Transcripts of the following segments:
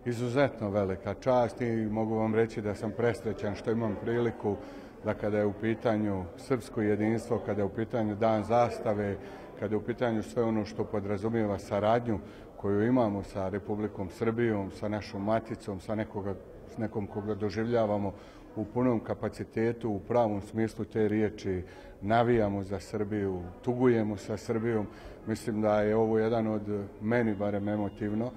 izuzetno velika čast i mogu vam reći da sam presrećan što imam priliku da kada je u pitanju srpsko jedinstvo, kada je u pitanju Dan zastave, kada je u pitanju sve ono što podrazumijeva saradnju koju imamo sa Republikom Srbijom, sa našom maticom, sa nekom koga doživljavamo u punom kapacitetu, u pravom smislu te riječi, navijamo za Srbiju, tugujemo sa Srbijom. Mislim da je ovo jedan od, meni barem emotivno,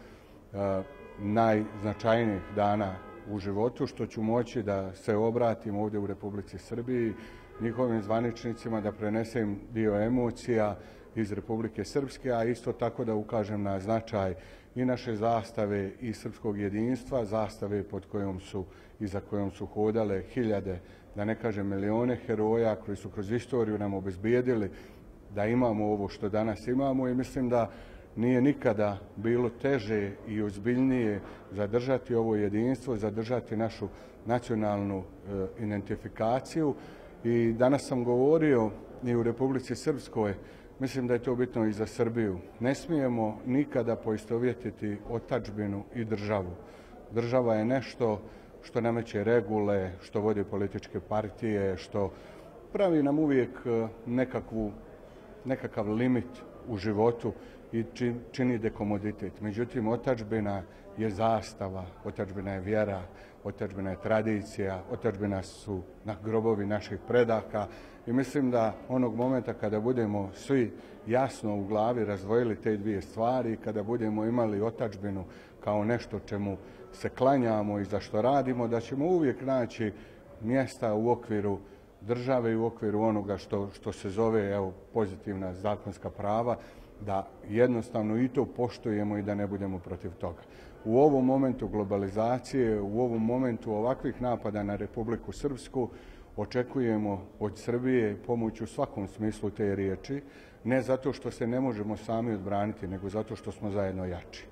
najznačajnijih dana u životu, što ću moći da se obratim ovdje u Republici Srbiji, njihovim zvaničnicima, da prenesem dio emocija iz Republike Srpske, a isto tako da ukažem na značaj i naše zastave i srpskog jedinstva, zastave pod kojom su i za kojom su hodale hiljade, da ne kažem milione heroja koji su kroz istoriju nam obezbijedili da imamo ovo što danas imamo i mislim da nije nikada bilo teže i ozbiljnije zadržati ovo jedinstvo, zadržati našu nacionalnu identifikaciju. I danas sam govorio i u Republici Srpskoj, mislim da je to bitno i za Srbiju. Ne smijemo nikada poistovjetiti otadžbinu i državu. Država je nešto što nameće regule, što vodi političke partije, što pravi nam uvijek nekakav limit u životu i čini dekomoditet. Međutim, otadžbina je zastava, otadžbina je vjera, otadžbina je tradicija, otadžbina su grobovi naših predaka i mislim da onog momenta kada budemo svi jasno u glavi razdvojili te dvije stvari, kada budemo imali otadžbinu kao nešto čemu se klanjamo i za što radimo, da ćemo uvijek naći mjesta u okviru države i u okviru onoga što se zove pozitivna zakonska prava, da jednostavno i to poštujemo i da ne budemo protiv toga. U ovom momentu globalizacije, u ovom momentu ovakvih napada na Republiku Srpsku, očekujemo od Srbije pomoć u svakom smislu te riječi, ne zato što se ne možemo sami odbraniti, nego zato što smo zajedno jači.